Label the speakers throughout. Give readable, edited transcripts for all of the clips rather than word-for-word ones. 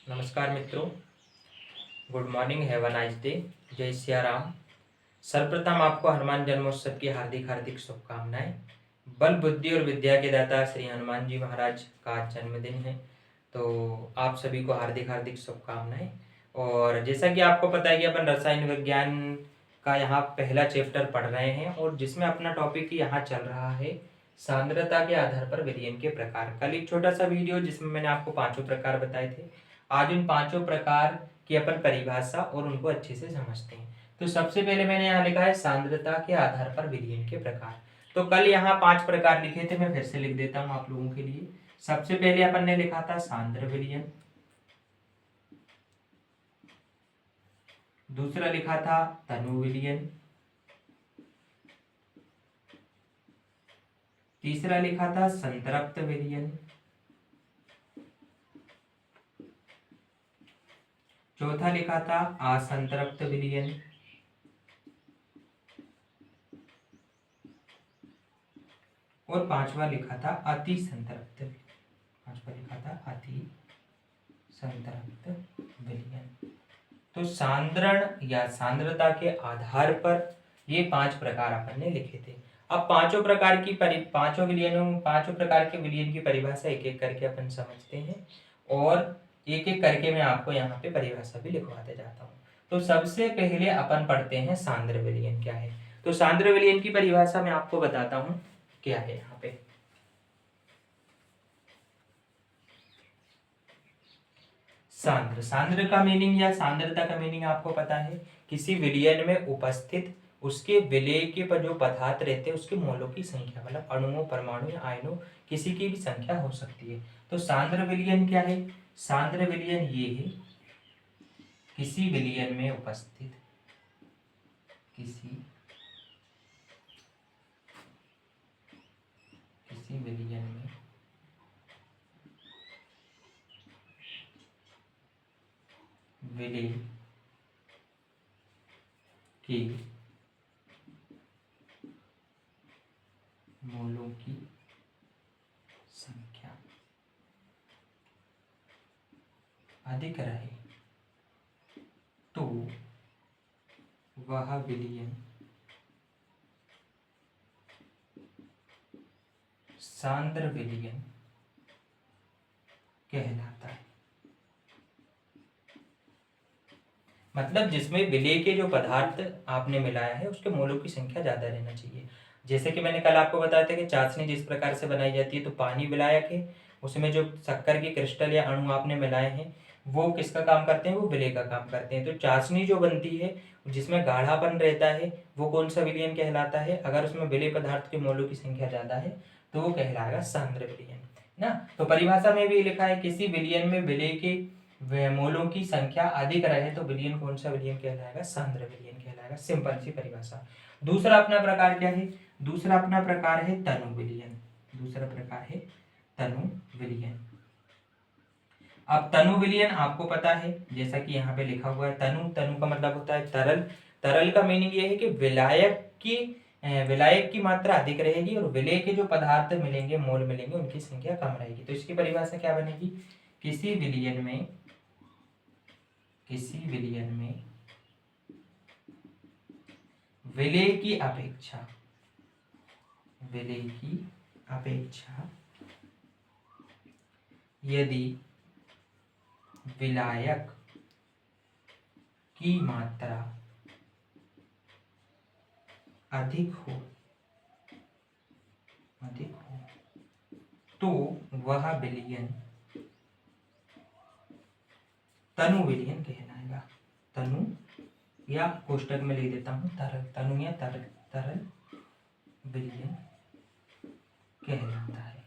Speaker 1: नमस्कार मित्रों, good morning, have a nice day. जय सिया राम। सर्वप्रथम आपको हनुमान जन्मोत्सव की हार्दिक हार्दिक शुभकामनाएं। बल बुद्धि और विद्या के दाता श्री हनुमान जी महाराज का आज जन्मदिन है, तो आप सभी को हार्दिक हार्दिक शुभकामनाएं। और जैसा कि आपको पता है कि अपन रसायन विज्ञान का यहाँ पहला चैप्टर पढ़ रहे हैं और जिसमें अपना टॉपिक यहाँ चल रहा है सांद्रता के आधार पर विलयन के प्रकार। कल एक छोटा सा वीडियो जिसमें मैंने आपको पांचों प्रकार बताए थे। आज उन पांचों प्रकार की अपन परिभाषा और उनको अच्छे से समझते हैं। तो सबसे पहले मैंने यहाँ लिखा है सांद्रता के आधार पर विलयन के प्रकार। तो कल यहाँ 5 प्रकार लिखे थे, मैं फिर से लिख देता हूँ आप लोगों के लिए। सबसे पहले अपन ने लिखा था सांद्र विलयन, दूसरा लिखा था तनु विलयन, तीसरा लिखा था संतृप्त विलयन, चौथा लिखा था असंतृप्त विलयन, और पांचवा लिखा था अति संतृप्त। पांचवा लिखा था अति संतृप्त विलयन। तो सांद्रण या सांद्रता के आधार पर ये 5 प्रकार अपन ने लिखे थे। अब पांचों प्रकार की पांचों प्रकार के विलयन की परिभाषा एक एक करके अपन समझते हैं और एक एक करके मैं आपको यहाँ पे परिभाषा भी लिखवाते जाता हूँ। तो सबसे पहले अपन पढ़ते हैं सांद्र विलयन क्या है। तो सांद्र विलयन की परिभाषा मैं आपको बताता हूँ क्या है यहाँ पे। सांद्र का मीनिंग या सांद्रता का मीनिंग आपको पता है, किसी विलयन में उपस्थित उसके विलय के पर जो पदार्थ रहते हैं उसके मोलों की संख्या, मतलब अणुओं, परमाणु या आयनों, किसी की भी संख्या हो सकती है। तो सांद्र विलयन क्या है? सांद्र विलयन ये है, किसी विलयन में उपस्थित किसी विलयन में विलय की मोलों की संख्या अधिक रहे तो वह विलयन सांद्र विलयन कहलाता है। मतलब जिसमें विलय के जो पदार्थ आपने मिलाया है उसके मोलों की संख्या ज्यादा रहना चाहिए। जैसे कि मैंने कल आपको बताया था कि चाशनी जिस प्रकार से बनाई जाती है, तो पानी विलायक है, उसमें जो शक्कर के क्रिस्टल या अणु आपने मिलाए हैं वो किसका काम करते हैं? वो विलय का काम करते हैं। तो चाशनी जो बनती है जिसमें गाढ़ापन रहता है वो कौन सा विलयन कहलाता है? अगर उसमें विलय पदार्थ के मोलों की संख्या ज्यादा है तो वो कहलाएगा सांद्र विलयन ना। तो परिभाषा में भी लिखा है, किसी विलयन में विलय के मोलों की संख्या अधिक रहे तो विलयन कौन सा विलयन कहलाएगा? सांद्र विलयन कहलाएगा। सिंपल सी परिभाषा। दूसरा अपना प्रकार क्या है? दूसरा अपना प्रकार है तनु विलयन। दूसरा प्रकार है तनु विलयन। अब तनु विलयन आपको पता है, जैसा कि यहाँ पे लिखा हुआ है, तनु तनु का मतलब होता है तरल। तरल का मीनिंग ये है कि विलायक की मात्रा अधिक रहेगी और विलय के जो पदार्थ मिलेंगे, मोल मिलेंगे, उनकी संख्या कम रहेगी। तो इसकी परिभाषा क्या बनेगी? किसी विलयन में विलय की अपेक्षा यदि विलायक की मात्रा अधिक हो तो वह विलयन तनु विलयन कहलाएगा। तनु या कोष्टक में लिख देता हूं तरल, तनु या तरल विलयन कहलाता है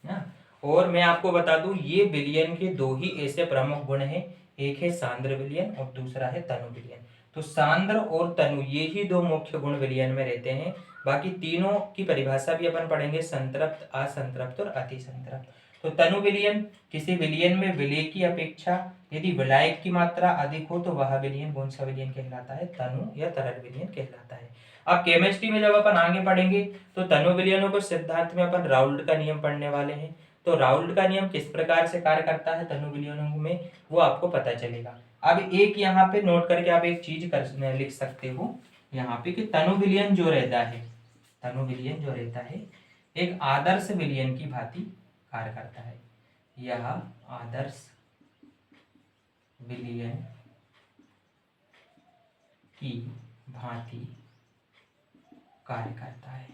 Speaker 1: ना। और मैं आपको बता दूं, ये विलयन के दो ही ऐसे प्रमुख गुण हैं, एक है सांद्र विलयन और दूसरा है तनु विलयन। तो सांद्र और तनु ये ही दो मुख्य गुण विलयन में रहते हैं। बाकी तीनों की परिभाषा भी अपन पढ़ेंगे, संतृप्त, असंतृप्त और अति संतृप्त। तो तनु विलयन, किसी विलयन में विलय की अपेक्षा यदि विलायक की मात्रा अधिक हो तो वह विलयन कौन सा विलयन कहलाता है? तनु या तरल विलयन कहलाता है। अब केमिस्ट्री में जब अपन आगे पढ़ेंगे तो तनु विलयनों को सिद्धांत में अपन राउल्ट का नियम पढ़ने वाले हैं। तो राउल्ट का नियम किस प्रकार से कार्य करता है तनु विलयनों में, वो आपको पता चलेगा। अब एक यहाँ पे नोट करके आप एक चीज कर लिख सकते हो यहाँ पे कि तनु विलयन जो रहता है, तनु विलयन जो रहता है एक आदर्श विलयन की भांति कार्य करता है। यह आदर्श विलयन की भांति कार्य करता है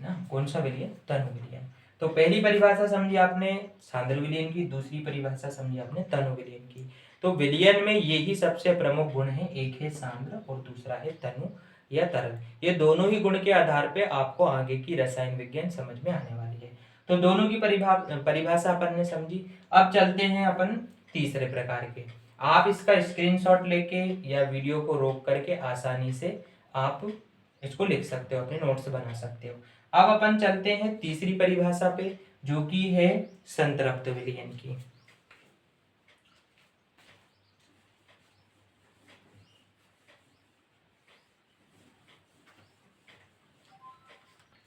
Speaker 1: ना। कौन सा विलयन? तनु विलयन। तो पहली परिभाषा समझी आपने सांद्र विलयन की, दूसरी परिभाषा समझी आपने तनु विलयन की। तो विलयन में यही सबसे प्रमुख गुण है, एक है सांद्र और दूसरा है तनु या तरल। ये दोनों ही गुण के आधार पे आपको आगे की रसायन विज्ञान समझ में आने वाली है। तो दोनों की परिभाषा अपन ने समझी। अब चलते हैं अपन तीसरे प्रकार के। आप इसका स्क्रीनशॉट लेके या वीडियो को रोक करके आसानी से आप इसको लिख सकते हो, अपने नोट्स बना सकते हो। अब अपन चलते हैं तीसरी परिभाषा पे, जो कि है संतृप्त विलयन की।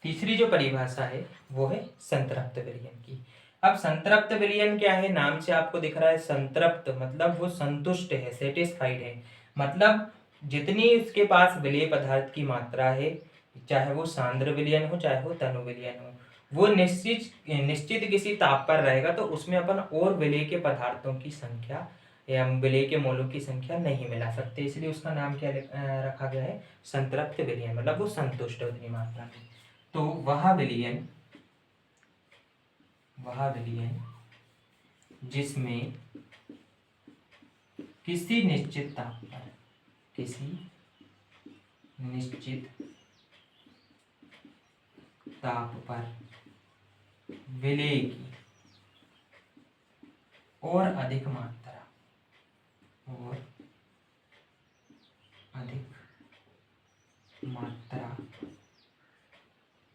Speaker 1: तीसरी जो परिभाषा है वो है संतृप्त विलयन की। अब संतृप्त विलयन क्या है? नाम से आपको दिख रहा है संतृप्त, मतलब वो संतुष्ट है, सेटिस्फाइड है। मतलब जितनी उसके पास विलेय पदार्थ की मात्रा है, चाहे वो सांद्र विलयन हो चाहे वो तनु विलयन हो, वो निश्चित किसी ताप पर रहेगा, तो उसमें अपन और विलेय के पदार्थों की संख्या या विलेय के मोलों की संख्या नहीं मिला सकते, इसलिए उसका नाम क्या रखा गया है? संतृप्त विलयन। मतलब वो संतुष्ट है उतनी मात्रा में। तो वह विलयन जिसमें किसी निश्चित ताप पर विलेय की और अधिक मात्रा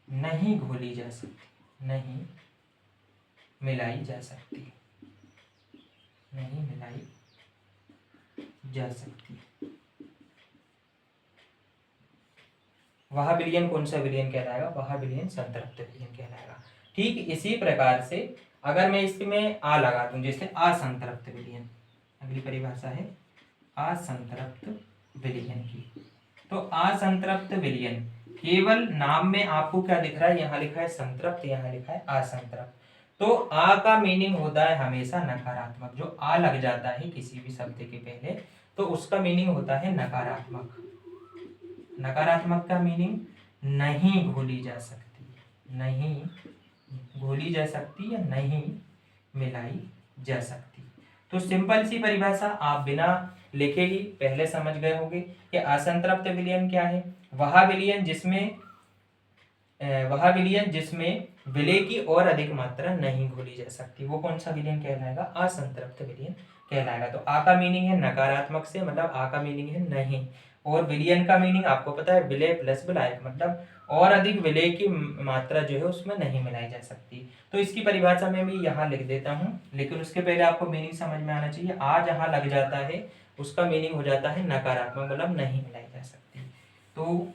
Speaker 1: नहीं घोली जा सकती, नहीं मिलाई जा सकती। वह विलयन कौन सा विलयन कहलाएगा? वह विलयन संतृप्त विलयन कहलाएगा। ठीक इसी प्रकार से अगर मैं इसमें आ लगा दूं, जैसे असंतृप्त विलयन, अगली परिभाषा है असंतृप्त विलयन की। तो असंतृप्त विलयन, केवल नाम में आपको क्या दिख रहा है? यहाँ लिखा है संतृप्त, यहाँ लिखा है असंतृप्त। तो आ का मीनिंग होता है हमेशा नकारात्मक। जो आ लग जाता है किसी भी शब्द के पहले, तो उसका मीनिंग होता है नकारात्मक। नकारात्मक का मीनिंग नहीं घोली जा सकती, या नहीं मिलाई जा सकती। तो सिंपल सी परिभाषा आप बिना लिखे ही पहले समझ गए होंगे कि असंतृप्त विलयन क्या है। वह विलयन जिसमें विलेय की और अधिक मात्रा नहीं घोली जा सकती, वो कौन सा विलयन कहलाएगा? असंतृप्त विलयन कहलाएगा। तो आ का मीनिंग है नकारात्मक से, मतलब आ का मीनिंग है नहीं, और विलयन का मीनिंग आपको पता है विलेय प्लस विलायक, मतलब और अधिक विलेय की मात्रा जो है उसमें नहीं मिलाई जा सकती। तो इसकी परिभाषा में भी यहाँ लिख देता हूँ, लेकिन उसके पहले आपको मीनिंग समझ में आना चाहिए। आ जहाँ लग जाता है उसका मीनिंग हो जाता है नकारात्मक, मतलब नहीं मिलाई जा सकती। तो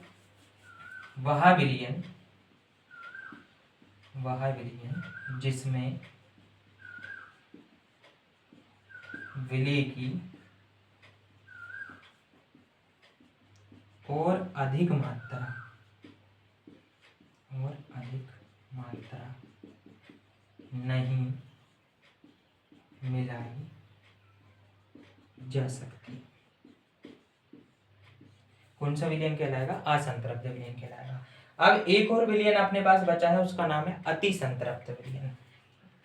Speaker 1: वह विलयन जिसमें विलेय की और अधिक मात्रा नहीं मिलाई जा सकती, कौन सा विलयन कहलाएगा? असंतृप्त विलयन कहलाएगा। अब एक और विलयन अपने पास बचा है, उसका नाम है अति संतृप्त विलयन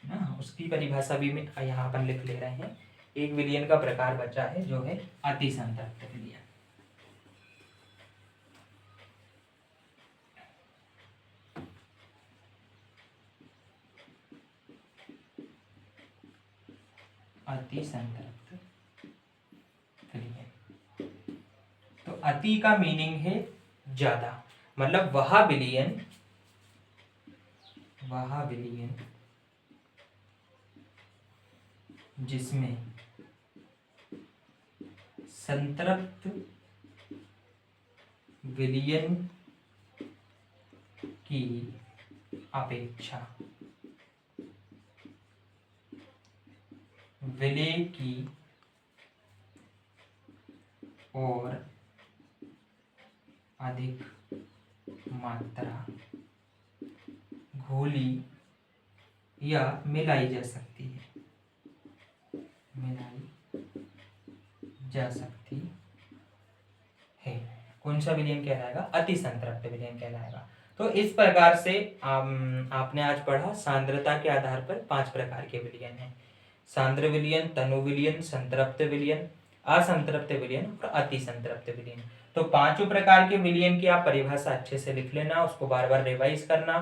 Speaker 1: ना। उसकी परिभाषा भी मैं यहाँ पर लिख ले रहे हैं। एक विलयन का प्रकार बचा है जो है अति संतृप्त विलयन। अति संतृप्त विलयन, तो अति का मीनिंग है ज्यादा, मतलब वह विलयन जिसमें संतृप्त विलयन की अपेक्षा विलेय की और अधिक मात्रा घोली या मिलाई जा सकती है। कौन सा विलयन कहलाएगा? अति संतृप्त विलयन कहलाएगा। तो इस प्रकार से आपने आज पढ़ा सांद्रता के आधार पर 5 प्रकार के विलयन हैं। सांद्र विलयन, तनु विलयन, संतृप्त विलयन, असंतृप्त विलयन और अति संतृप्त विलयन। तो 5 प्रकार के विलयन की आप परिभाषा अच्छे से लिख लेना, उसको बार बार रिवाइज करना।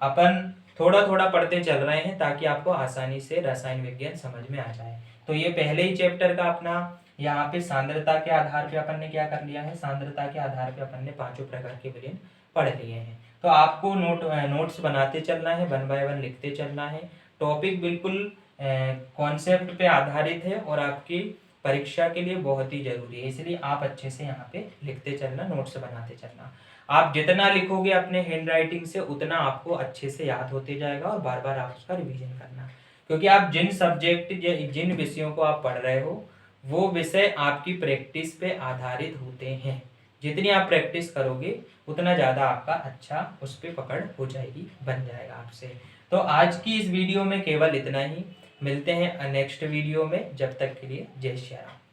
Speaker 1: अपन थोड़ा थोड़ा पढ़ते चल रहे हैं ताकि आपको आसानी से रसायन विज्ञान समझ में आ जाए। तो ये पहले ही चैप्टर का अपना यहाँ पे सांद्रता के आधार पे अपन ने क्या कर लिया है, सांद्रता के आधार पे अपन ने 5 प्रकार के विलयन पढ़ लिए हैं। तो आपको नोट्स बनाते चलना है, 1 बाय 1 लिखते चलना है। टॉपिक बिल्कुल कॉन्सेप्ट पे आधारित है और आपकी परीक्षा के लिए बहुत ही जरूरी है, इसलिए आप अच्छे से यहाँ पे लिखते चलना, नोट्स बनाते चलना। आप जितना लिखोगे अपने हैंड राइटिंग से उतना आपको अच्छे से याद होते जाएगा और बार बार आप उसका रिवीजन करना, क्योंकि आप जिन विषयों को आप पढ़ रहे हो वो विषय आपकी प्रैक्टिस पे आधारित होते हैं। जितनी आप प्रैक्टिस करोगे उतना ज़्यादा आपका अच्छा उस पर पकड़ हो जाएगी, बन जाएगा आपसे। तो आज की इस वीडियो में केवल इतना ही। मिलते हैं नेक्स्ट वीडियो में, जब तक के लिए जय श्री राम।